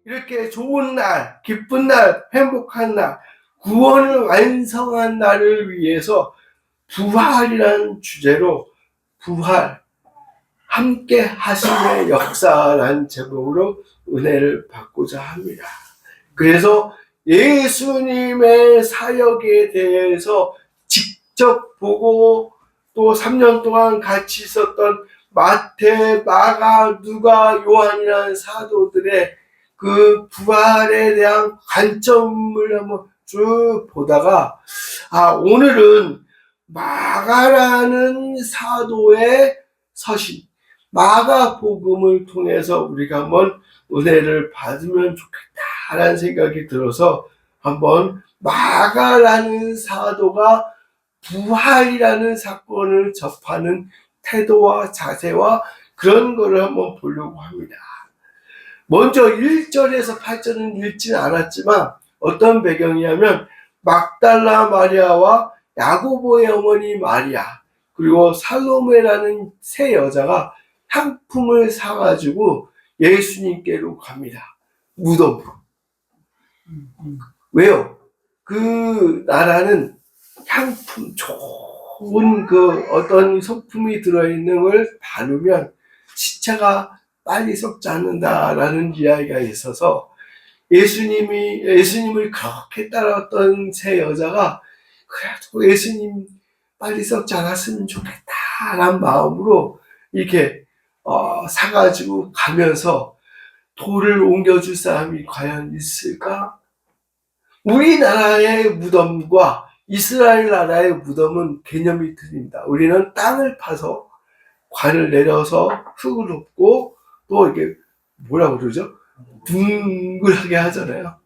이렇게 좋은 날, 기쁜 날, 행복한 날, 구원을 완성한 날을 위해서 부활이라는 주제로 부활, 함께 하심의 역사라는 제목으로 은혜를 받고자 합니다. 그래서 예수님의 사역에 대해서 직접 보고 또 3년 동안 같이 있었던 마태, 마가, 누가, 요한이라는 사도들의 그 부활에 대한 관점을 한번 쭉 보다가 오늘은 마가라는 사도의 서신, 마가복음을 통해서 우리가 한번 은혜를 받으면 좋겠다라는 생각이 들어서 한번 마가라는 사도가 부활이라는 사건을 접하는 태도와 자세와 그런 거를 한번 보려고 합니다. 먼저 1절에서 8절은 읽지는 않았지만 어떤 배경이냐면 막달라 마리아와 야고보의 어머니 마리아 그리고 살로메라는 세 여자가 향품을 사가지고 예수님께로 갑니다. 무덤으로. 왜요? 그 나라는 향품, 좋은 어떤 소품이 들어있는 걸 바르면 시체가 빨리 썩지 않는다라는 이야기가 있어서 예수님을 그렇게 따라왔던 세 여자가 그래도 예수님 빨리 썩지 않았으면 좋겠다라는 마음으로 이렇게 사가지고 가면서 돌을 옮겨줄 사람이 과연 있을까? 우리나라의 무덤과 이스라엘 나라의 무덤은 개념이 틀립니다. 우리는 땅을 파서 관을 내려서 흙을 엎고 또 이렇게 뭐라고 그러죠? 둥글하게 하잖아요.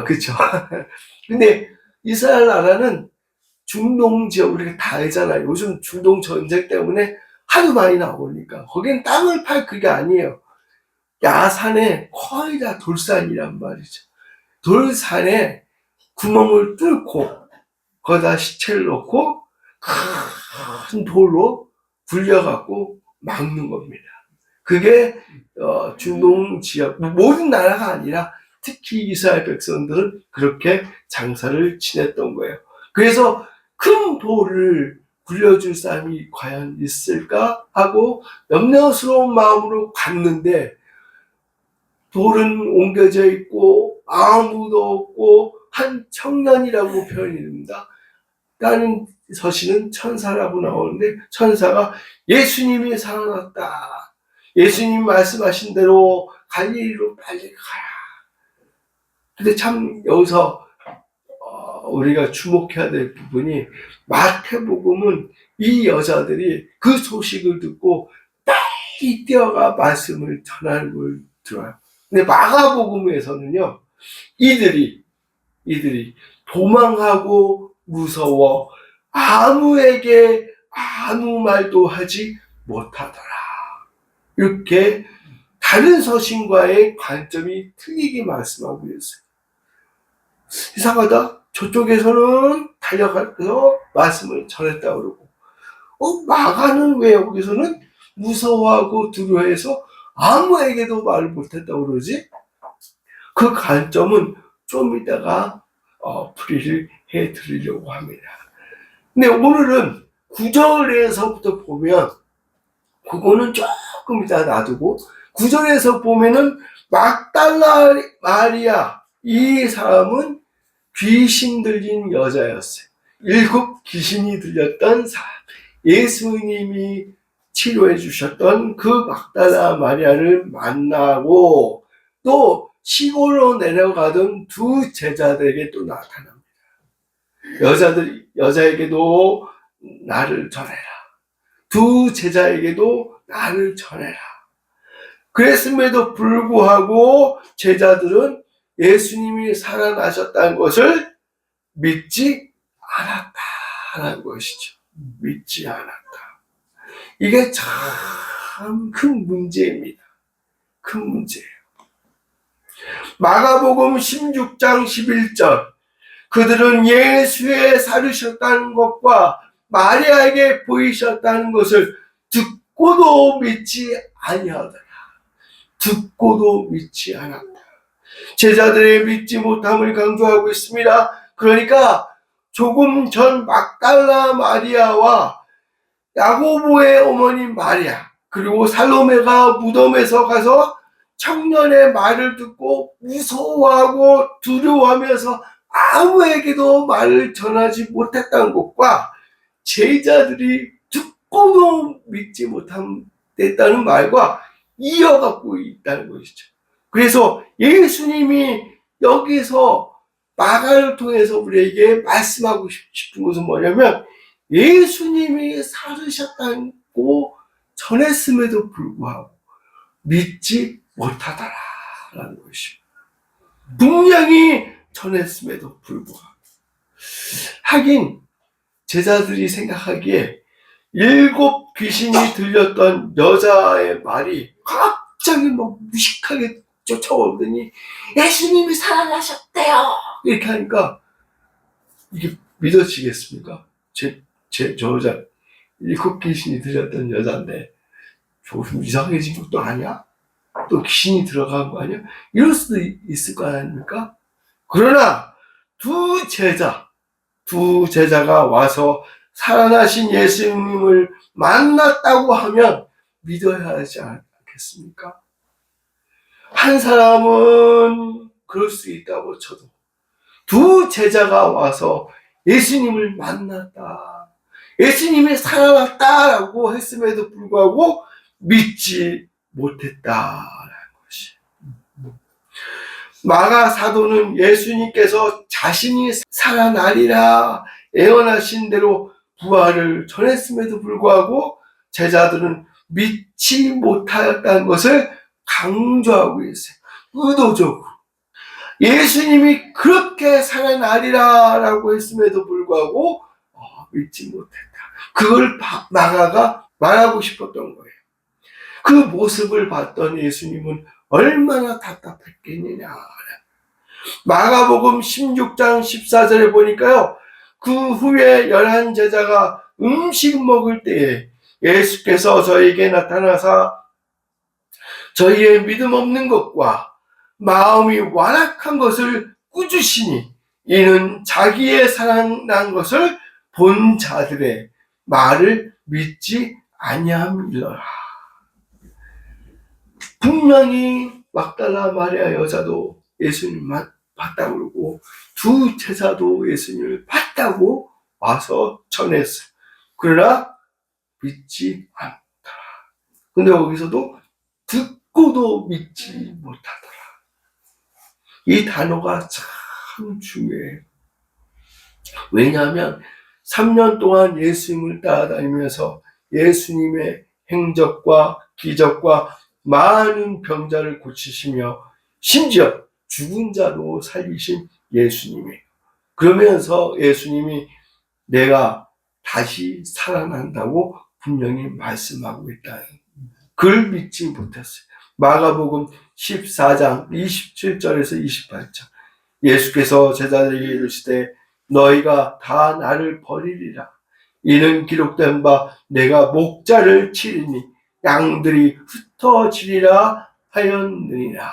그렇죠. 근데 이스라엘 나라는 중동 지역 우리가 다 알잖아요. 요즘 중동 전쟁 때문에 하도 많이 나오니까 거긴 땅을 팔 그게 아니에요. 야산에 거의 다 돌산이란 말이죠. 돌산에 구멍을 뚫고 거기다 시체를 넣고 큰 돌로 굴려갖고 막는 겁니다. 그게 중동 지역 모든 나라가 아니라 특히 이스라엘 백성들은 그렇게 장사를 지냈던 거예요. 그래서 큰 돌을 굴려줄 사람이 과연 있을까 하고 염려스러운 마음으로 갔는데 돌은 옮겨져 있고 아무도 없고 한 청년이라고 표현이 됩니다. 다른 서신은 천사라고 나오는데 천사가 예수님이 살아났다. 예수님 말씀하신 대로 갈릴리로 빨리 가라. 근데 참 여기서 우리가 주목해야 될 부분이 마태복음은 이 여자들이 그 소식을 듣고 빨리 뛰어가 말씀을 전하는 걸 들어요. 근데 마가복음에서는요, 이들이 도망하고 무서워 아무에게 아무 말도 하지 못하더라. 이렇게 다른 서신과의 관점이 틀리게 말씀하고 있어요. 이상하다. 저쪽에서는 달려가서 말씀을 전했다고 그러고 마가는 왜 여기서는 무서워하고 두려워해서 아무에게도 말을 못했다고 그러지? 그 관점은 좀 이따가 풀이를 해드리려고 합니다. 근데 오늘은 9절에서부터 보면 그거는 조금 이따 놔두고 9절에서 보면은 막달라 마리아 이 사람은 귀신 들린 여자였어요. 7 귀신이 들렸던 사람. 예수님이 치료해 주셨던 그 막달라 마리아를 만나고 또 시골로 내려가던 두 제자들에게 또 나타납니다. 여자에게도 나를 전해라. 두 제자에게도 나를 전해라. 그랬음에도 불구하고 제자들은 예수님이 살아나셨다는 것을 믿지 않았다라는 것이죠. 믿지 않았다. 이게 참 큰 문제입니다. 큰 문제예요. 마가복음 16장 11절 그들은 예수의 살으셨다는 것과 마리아에게 보이셨다는 것을 듣고도 믿지 아니하더라. 듣고도 믿지 않았다. 제자들의 믿지 못함을 강조하고 있습니다. 그러니까 조금 전 막달라 마리아와 야고보의 어머니 마리아, 그리고 살로메가 무덤에서 가서 청년의 말을 듣고 무서워하고 두려워하면서 아무에게도 말을 전하지 못했다는 것과 제자들이 듣고도 믿지 못했다는 말과 이어갖고 있다는 것이죠. 그래서 예수님이 여기서 마가를 통해서 우리에게 말씀하고 싶은 것은 뭐냐면, 예수님이 살으셨다고 전했음에도 불구하고 믿지 못하더라라는 것이죠. 분명히 전했음에도 불구하고. 하긴 제자들이 생각하기에 7 귀신이 들렸던 여자의 말이 갑자기 막 무식하게 쫓아오더니 예수님이 살아나셨대요 이렇게 하니까 이게 믿어지겠습니까? 저 여자 7 귀신이 들렸던 여자인데 조금 이상해진 것도 아니야? 또 귀신이 들어간 거 아니야? 이럴 수도 있을 거 아닙니까? 그러나 두 제자가 와서 살아나신 예수님을 만났다고 하면 믿어야 하지 않겠습니까? 한 사람은 그럴 수 있다고 쳐도 두 제자가 와서 예수님을 만났다, 예수님이 살아났다라고 했음에도 불구하고 믿지 못했다라는 것이. 마가 사도는 예수님께서 자신이 살아나리라 예언하신 대로 부활을 전했음에도 불구하고 제자들은 믿지 못하였다는 것을 강조하고 있어요. 의도적으로. 예수님이 그렇게 살아나리라 라고 했음에도 불구하고 믿지 못했다. 그걸 마가가 말하고 싶었던 거예요. 그 모습을 봤던 예수님은 얼마나 답답했겠느냐. 마가복음 16장 14절에 보니까요, 그 후에 11 제자가 음식 먹을 때에 예수께서 저희에게 나타나사 저희의 믿음 없는 것과 마음이 완악한 것을 꾸짖으시니 이는 자기의 살아난 것을 본 자들의 말을 믿지 아니함이로라. 분명히 막달라 마리아 여자도 예수님만 봤다고 그러고 두 제자도 예수님을 봤다고 와서 전했어요. 그러나 믿지 않더라. 근데 여기서도 듣고도 믿지 못하더라. 이 단어가 참 중요해요. 왜냐하면 3년 동안 예수님을 따라다니면서 예수님의 행적과 기적과 많은 병자를 고치시며 심지어 죽은 자도 살리신 예수님이에요. 그러면서 예수님이 내가 다시 살아난다고 분명히 말씀하고 있다는, 그걸 믿지 못했어요. 마가복음 14장 27절에서 28절 예수께서 제자들에게 이르시되 너희가 다 나를 버리리라. 이는 기록된 바 내가 목자를 치리니 양들이 흩어지리라 하였느니라.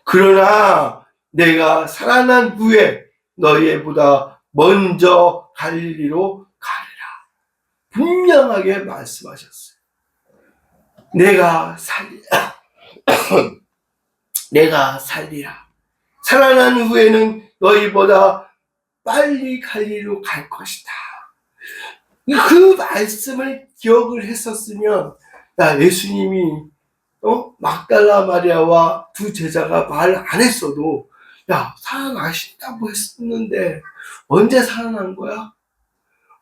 그러나 내가 살아난 후에 너희보다 먼저 갈릴리로 가리라. 분명하게 말씀하셨어요. 내가 살리라. 살아난 후에는 너희보다 빨리 갈릴리로 갈 것이다. 그 말씀을 기억을 했었으면, 예수님이 막달라 마리아와 두 제자가 말 안 했어도 살아나신다고 했었는데 언제 살아난 거야?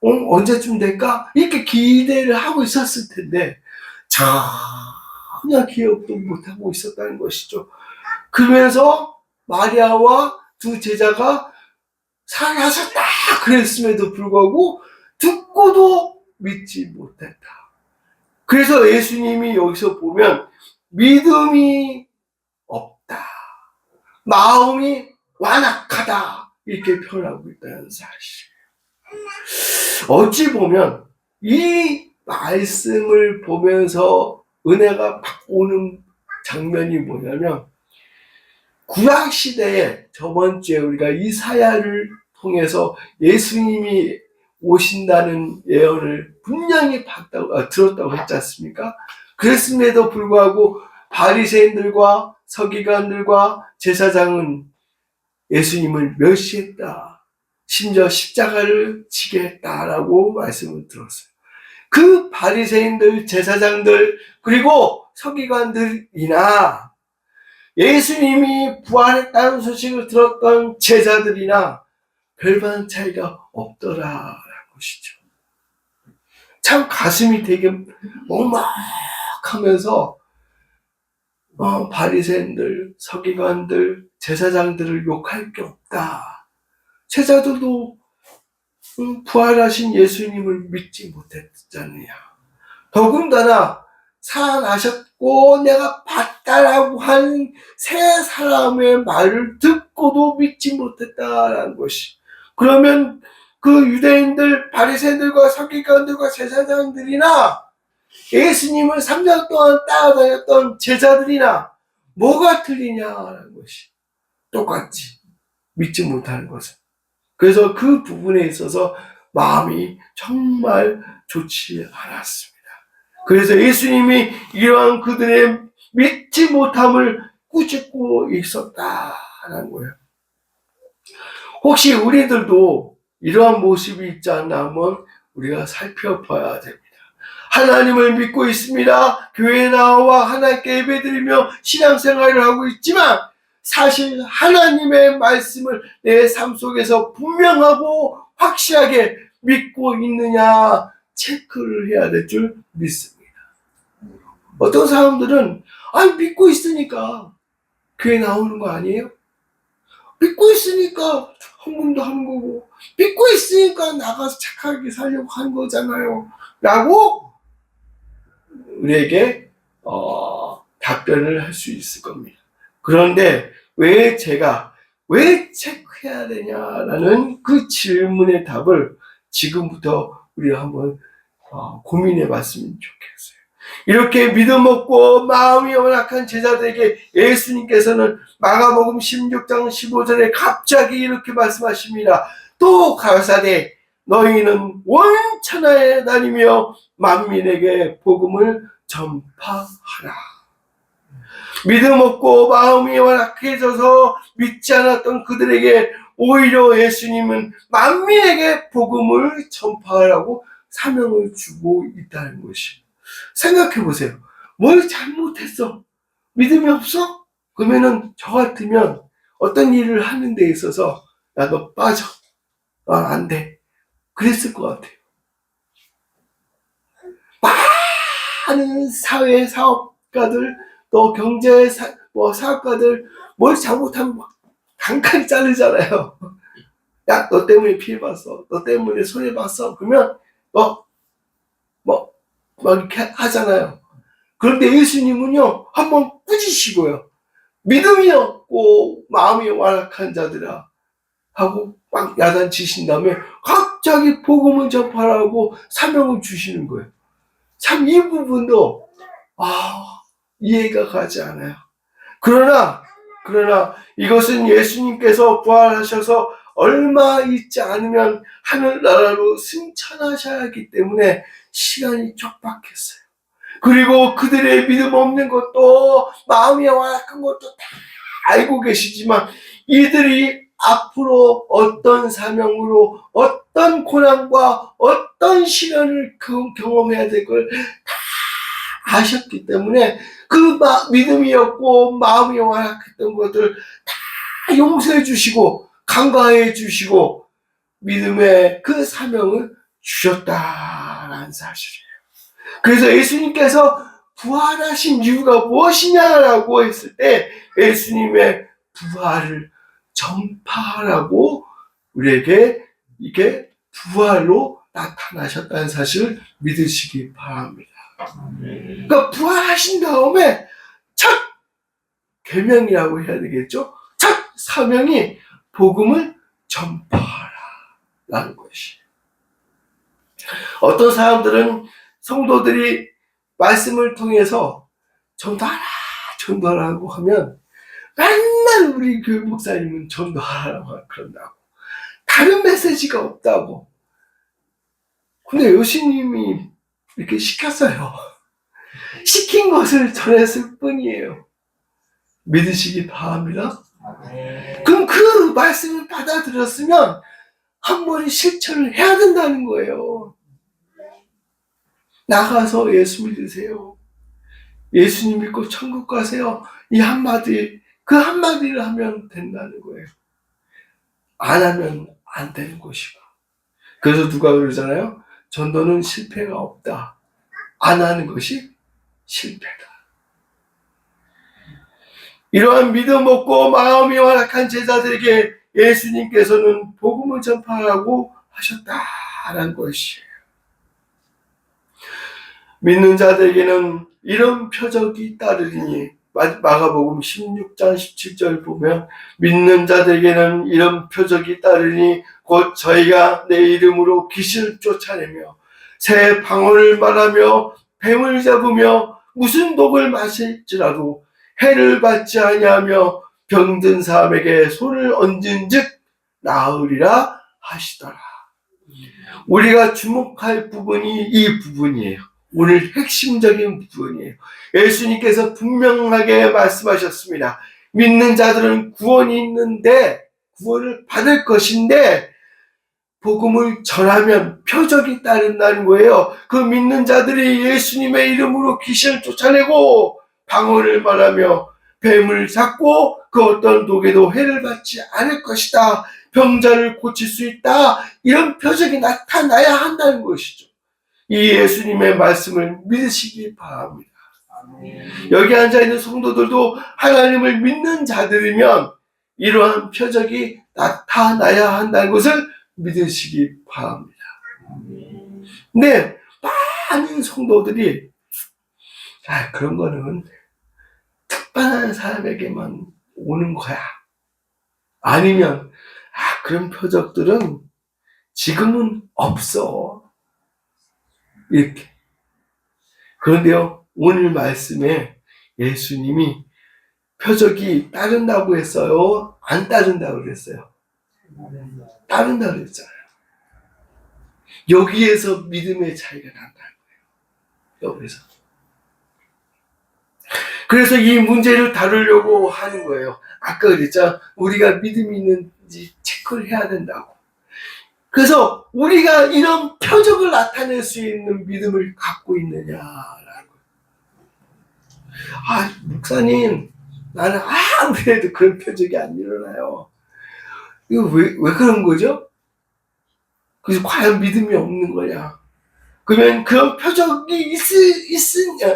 언제쯤 될까? 이렇게 기대를 하고 있었을 텐데 전혀 기억도 못하고 있었다는 것이죠. 그러면서 마리아와 두 제자가 살아나셨다 그랬음에도 불구하고 듣고도 믿지 못했다. 그래서 예수님이 여기서 보면 믿음이 없다, 마음이 완악하다 이렇게 표현하고 있다는 사실. 어찌 보면 이 말씀을 보면서 은혜가 막 오는 장면이 뭐냐면, 구약 시대에 저번 주에 우리가 이사야를 통해서 예수님이 오신다는 예언을 분명히 들었다고 했지 않습니까? 그랬음에도 불구하고 바리새인들과 서기관들과 제사장은 예수님을 멸시했다. 심지어 십자가를 지게 했다라고 말씀을 들었어요. 그 바리새인들, 제사장들, 그리고 서기관들이나 예수님이 부활했다는 소식을 들었던 제자들이나 별반 차이가 없더라라는 것이죠. 참 가슴이 되게 먹먹하면서 바리새인들, 서기관들, 제사장들을 욕할 게 없다. 제자들도 부활하신 예수님을 믿지 못했잖아요. 더군다나 살아나셨고 내가 봤다라고 한 세 사람의 말을 듣고도 믿지 못했다라는 것이. 그러면 그 유대인들, 바리새인들과 서기관들과 제사장들이나 예수님을 3년 동안 따라다녔던 제자들이나 뭐가 틀리냐라는 것이. 똑같지. 믿지 못하는 것은. 그래서 그 부분에 있어서 마음이 정말 좋지 않았습니다. 그래서 예수님이 이러한 그들의 믿지 못함을 꾸짖고 있었다라는 거예요. 혹시 우리들도 이러한 모습이 있지 않나 하면 우리가 살펴봐야 됩니다. 하나님을 믿고 있습니다. 교회에 나와 하나님께 예배드리며 신앙생활을 하고 있지만 사실 하나님의 말씀을 내 삶 속에서 분명하고 확실하게 믿고 있느냐 체크를 해야 될 줄 믿습니다. 어떤 사람들은 믿고 있으니까 교회 나오는 거 아니에요? 믿고 있으니까 헌금도 하는 거고 믿고 있으니까 나가서 착하게 살려고 하는 거잖아요 라고 우리에게 답변을 할 수 있을 겁니다. 그런데 왜 체크해야 되냐라는 그 질문의 답을 지금부터 우리가 한번 고민해 봤으면 좋겠어요. 이렇게 믿음 없고 마음이 연약한 제자들에게 예수님께서는 마가복음 16장 15절에 갑자기 이렇게 말씀하십니다. 또 가라사대 너희는 온 천하에 다니며 만민에게 복음을 전파하라. 믿음 없고 마음이 완악해져서 믿지 않았던 그들에게 오히려 예수님은 만민에게 복음을 전파하라고 사명을 주고 있다는 것입니다. 생각해 보세요. 뭘 잘못했어? 믿음이 없어? 그러면은 저 같으면 어떤 일을 하는 데 있어서 야, 너 빠져. 안 돼. 그랬을 것 같아요. 많은 사회 사업가들 또 경제 사업가들 뭘 잘못하면 막 간간히 자르잖아요. 야, 너 때문에 피해봤어. 너 때문에 손해봤어. 그러면 막 이렇게 하잖아요. 그런데 예수님은요, 한번 꾸짖으시고요. 믿음이 없고 마음이 완악한 자들아 하고 막 야단치신 다음에 갑자기 복음을 전파라고 사명을 주시는 거예요. 참 이 부분도 이해가 가지 않아요. 그러나 이것은 예수님께서 부활하셔서 얼마 있지 않으면 하늘나라로 승천하셔야 하기 때문에 시간이 촉박했어요. 그리고 그들의 믿음 없는 것도 마음이 완악한 것도 다 알고 계시지만 이들이 앞으로 어떤 사명으로 어떤 고난과 어떤 시련을 경험해야 될 걸 다 아셨기 때문에 그 믿음이 없고 마음이 완악했던 것들 다 용서해 주시고 간과해 주시고 믿음의 그 사명을 주셨다라는 사실이에요. 그래서 예수님께서 부활하신 이유가 무엇이냐라고 했을 때 예수님의 부활을 전파하라고 우리에게 이게 부활로 나타나셨다는 사실을 믿으시기 바랍니다. 그러니까 부활하신 다음에 첫 계명이라고 해야 되겠죠? 첫 사명이 복음을 전파하라라는 것이. 어떤 사람들은 성도들이 말씀을 통해서 전도하라고 하면 맨날 우리 교회 목사님은 전도하라고 그런다고. 다른 메시지가 없다고. 근데 예수님이 이렇게 시켰어요. 시킨 것을 전했을 뿐이에요. 믿으시기 바랍니다. 그럼 그 말씀을 받아들였으면 한 번 실천을 해야 된다는 거예요. 나가서 예수 믿으세요. 예수님 믿고 천국 가세요. 이 한마디, 그 한마디를 하면 된다는 거예요. 안 하면 안 되는 것이고. 그래서 누가 그러잖아요. 전도는 실패가 없다. 안 하는 것이 실패다. 이러한 믿음 없고 마음이 완악한 제자들에게 예수님께서는 복음을 전파하라고 하셨다라는 것이에요. 믿는 자들에게는 이런 표적이 따르리니, 마가복음 16장 17절 보면 믿는 자들에게는 이런 표적이 따르니 곧 저희가 내 이름으로 귀신을 쫓아내며 새 방언을 말하며 뱀을 잡으며 무슨 독을 마실지라도 해를 받지 아니하며 병든 사람에게 손을 얹은 즉 나으리라 하시더라. 우리가 주목할 부분이 이 부분이에요. 오늘 핵심적인 부분이에요. 예수님께서 분명하게 말씀하셨습니다. 믿는 자들은 구원이 있는데 구원을 받을 것인데 복음을 전하면 표적이 따른다는 거예요. 그 믿는 자들이 예수님의 이름으로 귀신을 쫓아내고 방언을 말하며 뱀을 잡고 그 어떤 독에도 해를 받지 않을 것이다. 병자를 고칠 수 있다. 이런 표적이 나타나야 한다는 것이죠. 이 예수님의 말씀을 믿으시기 바랍니다. 여기 앉아있는 성도들도 하나님을 믿는 자들이면 이러한 표적이 나타나야 한다는 것을 믿으시기 바랍니다. 근데 많은 성도들이 그런 거는 특별한 사람에게만 오는 거야. 아니면 그런 표적들은 지금은 없어. 이렇게. 그런데요, 오늘 말씀에 예수님이 표적이 따른다고 했어요? 안 따른다고 그랬어요? 따른다고 그랬잖아요. 여기에서 믿음의 차이가 난다는 거예요. 여기서. 그래서 이 문제를 다루려고 하는 거예요. 아까 그랬죠? 우리가 믿음이 있는지 체크를 해야 된다고. 그래서 우리가 이런 표적을 나타낼 수 있는 믿음을 갖고 있느냐라는 거예요. 목사님, 나는 아무리 해도 그런 표적이 안 일어나요. 이거 왜 그런 거죠? 그래서 과연 믿음이 없는 거냐? 그러면 그런 표적이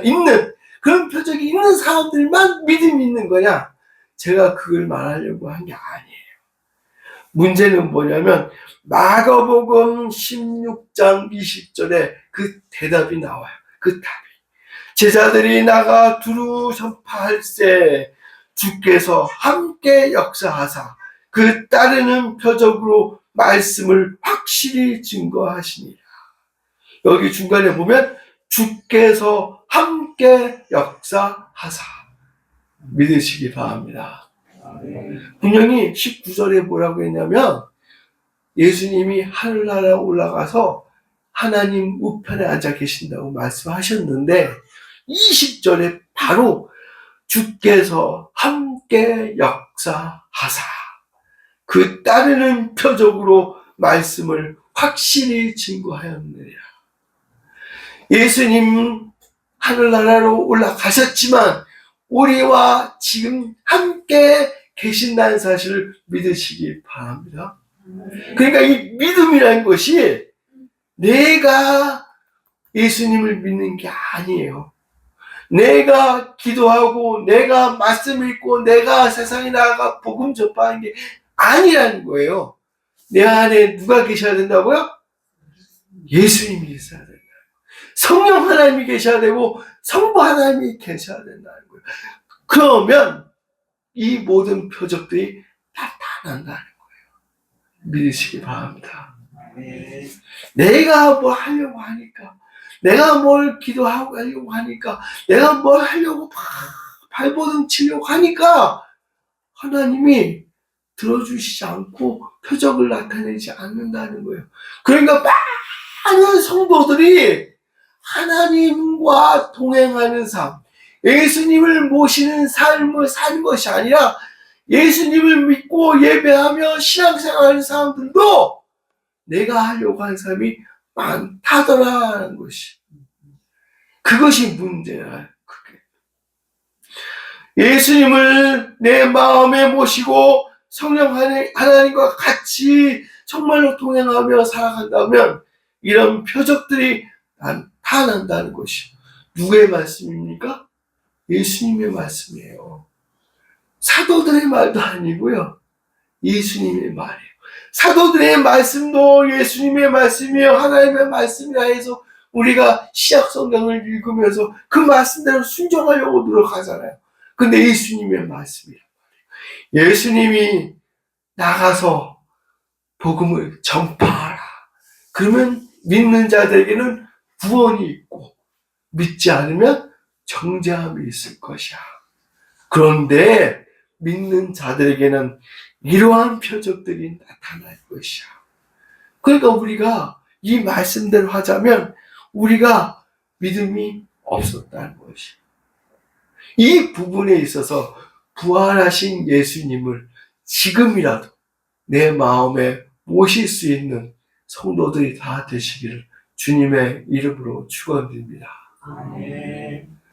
있는 그런 표적이 있는 사람들만 믿음이 있는 거냐? 제가 그걸 말하려고 한 게 아니에요. 문제는 뭐냐면 마가복음 16장 20절에 그 대답이 나와요. 그 답이. 제자들이 나가 두루 전파할세 주께서 함께 역사하사 그 따르는 표적으로 말씀을 확실히 증거하시니라. 여기 중간에 보면 주께서 함께 역사하사 믿으시기 바랍니다. 분명히 19절에 뭐라고 했냐면 예수님이 하늘나라에 올라가서 하나님 우편에 앉아 계신다고 말씀하셨는데 20절에 바로 주께서 함께 역사하사 그 따르는 표적으로 말씀을 확실히 증거하였느니라. 예수님 하늘나라로 올라가셨지만 우리와 지금 함께 계신다는 사실을 믿으시기 바랍니다. 그러니까 이 믿음이라는 것이 내가 예수님을 믿는 게 아니에요. 내가 기도하고 내가 말씀 읽고 내가 세상에 나가 복음 전파하는 게 아니라는 거예요. 내 안에 누가 계셔야 된다고요? 예수님이 계셔야 된다. 성령 하나님이 계셔야 되고 성부 하나님이 계셔야 된다는 거예요. 그러면 이 모든 표적들이 나타난다는 거예요. 믿으시기 바랍니다. 내가 뭐 하려고 하니까, 내가 뭘 기도하려고 하니까, 내가 뭘 하려고 발버둥 치려고 하니까 하나님이 들어주시지 않고 표적을 나타내지 않는다는 거예요. 그러니까 많은 성도들이 하나님과 동행하는 삶, 예수님을 모시는 삶을 사는 것이 아니라 예수님을 믿고 예배하며 신앙생활하는 사람들도 내가 하려고 하는 삶이 많다더라는 것이, 그것이 문제야. 그게 예수님을 내 마음에 모시고 성령 하나님과 같이 정말로 동행하며 살아간다면 이런 표적들이 나타난다는 것이 누구의 말씀입니까? 예수님의 말씀이에요. 사도들의 말도 아니고요, 예수님의 말이에요. 사도들의 말씀도 예수님의 말씀이에요. 하나님의 말씀이라 해서 우리가 시약 성경을 읽으면서 그 말씀대로 순종하려고 노력하잖아요. 근데 예수님의 말씀이란 말이에요. 예수님이 나가서 복음을 전파하라. 그러면 믿는 자들에게는 구원이 있고 믿지 않으면 정죄함이 있을 것이야. 그런데 믿는 자들에게는 이러한 표적들이 나타날 것이야. 그러니까 우리가 이 말씀대로 하자면 우리가 믿음이 없었다는 것이, 이 부분에 있어서 부활하신 예수님을 지금이라도 내 마음에 모실 수 있는 성도들이 다 되시기를 주님의 이름으로 축원드립니다.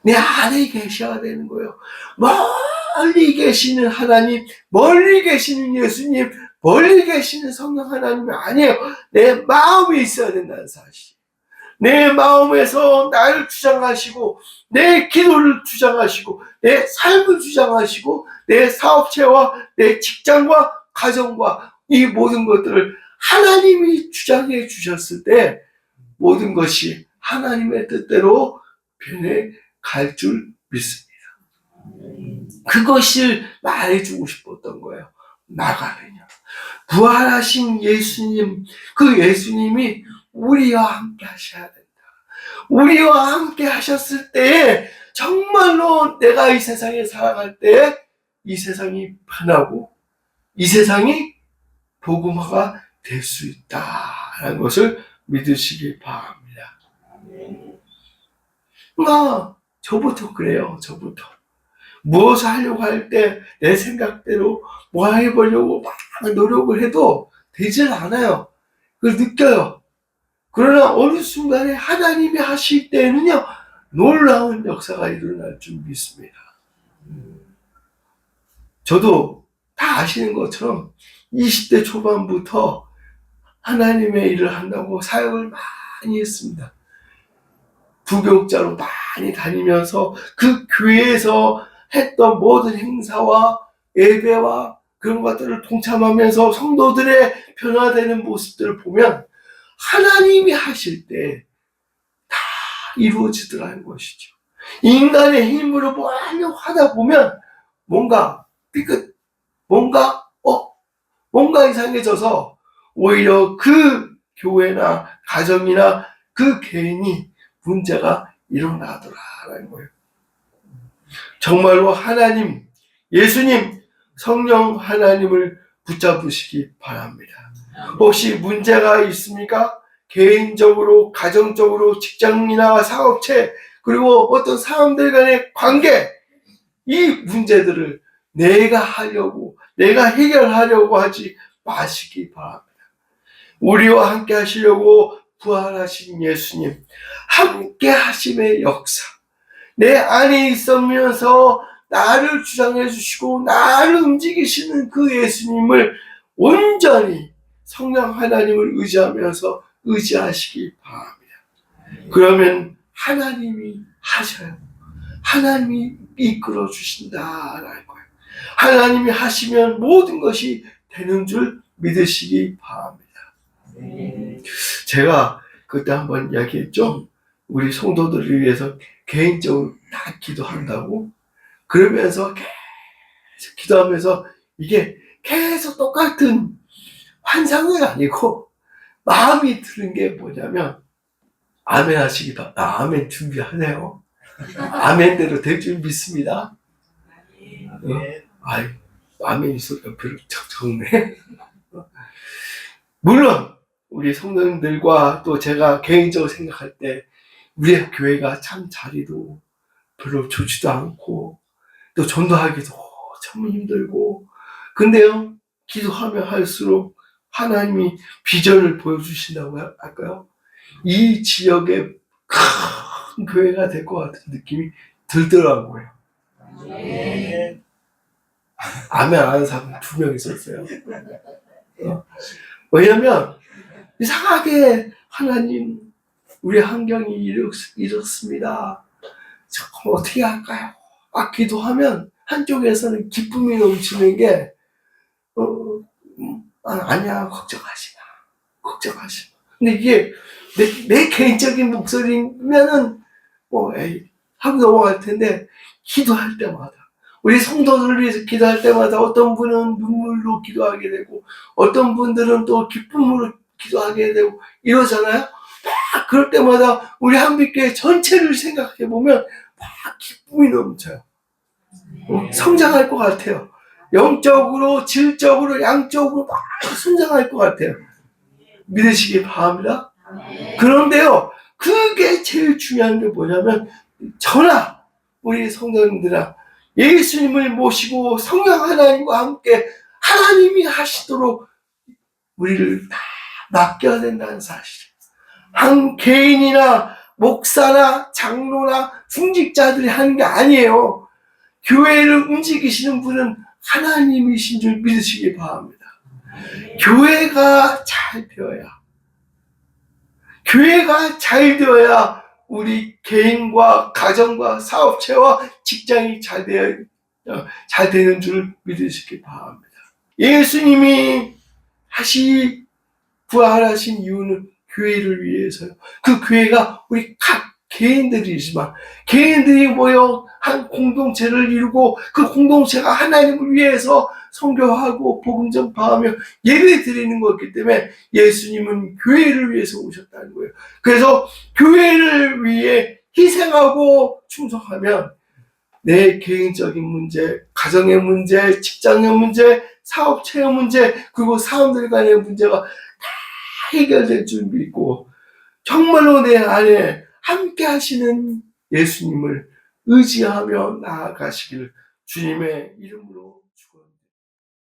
내 안에 계셔야 되는 거예요. 멀리 계시는 하나님, 멀리 계시는 예수님, 멀리 계시는 성령 하나님이 아니에요. 내 마음에 있어야 된다는 사실. 내 마음에서 나를 주장하시고, 내 기도를 주장하시고, 내 삶을 주장하시고, 내 사업체와 내 직장과 가정과 이 모든 것들을 하나님이 주장해 주셨을 때 모든 것이 하나님의 뜻대로 변해갈 줄 믿습니다. 그것을 말해주고 싶었던 거예요. 나가느냐. 부활하신 예수님, 그 예수님이 우리와 함께 하셔야 된다. 우리와 함께 하셨을 때 정말로 내가 이 세상에 살아갈 때 이 세상이 변하고 이 세상이 복음화가 될 수 있다라는 것을 믿으시기 바랍니다. 저부터 그래요. 저부터 무엇을 하려고 할 때 내 생각대로 뭐 해보려고 막 노력을 해도 되질 않아요. 그걸 느껴요. 그러나 어느 순간에 하나님이 하실 때는요, 놀라운 역사가 일어날 줄 믿습니다. 저도 다 아시는 것처럼 20대 초반부터 하나님의 일을 한다고 사역을 많이 했습니다. 부교육자로 많이 다니면서 그 교회에서 했던 모든 행사와 예배와 그런 것들을 동참하면서 성도들의 변화되는 모습들을 보면 하나님이 하실 때 다 이루어지더라는 것이죠. 인간의 힘으로 뭐 하려고 하다 보면 뭔가 삐끗, 뭔가 이상해져서 오히려 그 교회나 가정이나 그 개인이 문제가 일어나더라라는 거예요. 정말로 하나님, 예수님, 성령 하나님을 붙잡으시기 바랍니다. 혹시 문제가 있습니까? 개인적으로, 가정적으로, 직장이나 사업체, 그리고 어떤 사람들 간의 관계, 이 문제들을 내가 해결하려고 하지 마시기 바랍니다. 우리와 함께 하시려고 부활하신 예수님, 함께 하심의 역사, 내 안에 있으면서 나를 주장해 주시고 나를 움직이시는 그 예수님을 온전히 성령 하나님을 의지하시기 바랍니다. 그러면 하나님이 하셔요. 하나님이 이끌어 주신다라는 거예요. 하나님이 하시면 모든 것이 되는 줄 믿으시기 바랍니다. 제가 그때 한번 이야기했죠. 우리 성도들을 위해서 개인적으로 다 기도한다고. 그러면서 계속 기도하면서 이게 계속 똑같은 환상은 아니고 마음이 드는 게 뭐냐면, 아멘 하시기 바랍니다. 아멘 준비하네요. 아멘대로 될 줄 믿습니다. 아멘 소리가 별로 적네. 물론 우리 성도님들과 또 제가 개인적으로 생각할 때 우리 교회가 참 자리도 별로 좋지도 않고 또 전도하기도 참 힘들고, 근데요 기도하면 할수록 하나님이 비전을 보여주신다고 할까요? 이 지역에 큰 교회가 될 것 같은 느낌이 들더라고요. 네. 아멘 안 하는 사람 2명 있었어요. 왜냐면 이상하게 하나님 우리 환경이 이렇습니다. 참 어떻게 할까요? 기도하면 한쪽에서는 기쁨이 넘치는 게 아니야 걱정하지 마. 근데 이게 내 개인적인 목소리면은 에이 하고 넘어갈 텐데, 기도할 때마다 우리 성도들을 위해서 기도할 때마다 어떤 분은 눈물로 기도하게 되고 어떤 분들은 또 기쁨으로 기도하게 되고 이러잖아요. 그럴 때마다 우리 한빛교회 전체를 생각해 보면 막 기쁨이 넘쳐요. 성장할 것 같아요. 영적으로, 질적으로, 양적으로 막 성장할 것 같아요. 믿으시기 바랍니다. 그런데요, 그게 제일 중요한 게 뭐냐면, 저나 우리 성도님들아, 예수님을 모시고 성령 하나님과 함께 하나님이 하시도록 우리를 다 맡겨야 된다는 사실. 한 개인이나 목사나 장로나 중직자들이 하는 게 아니에요. 교회를 움직이시는 분은 하나님이신 줄 믿으시기 바랍니다. 교회가 잘 되어야 우리 개인과 가정과 사업체와 직장이 잘 되는 줄 믿으시기 바랍니다. 예수님이 다시 부활하신 이유는 교회를 위해서요. 그 교회가 우리 각 개인들이지만 개인들이 모여 한 공동체를 이루고 그 공동체가 하나님을 위해서 선교하고 복음 전파하며 예배 드리는 거기 때문에 예수님은 교회를 위해서 오셨다는 거예요. 그래서 교회를 위해 희생하고 충성하면 내 개인적인 문제, 가정의 문제, 직장의 문제, 사업체의 문제, 그리고 사람들 간의 문제가 다 해결될 줄 믿고 정말로 내 안에 함께 하시는 예수님을 의지하며 나아가시길 주님의 이름으로 축원합니다.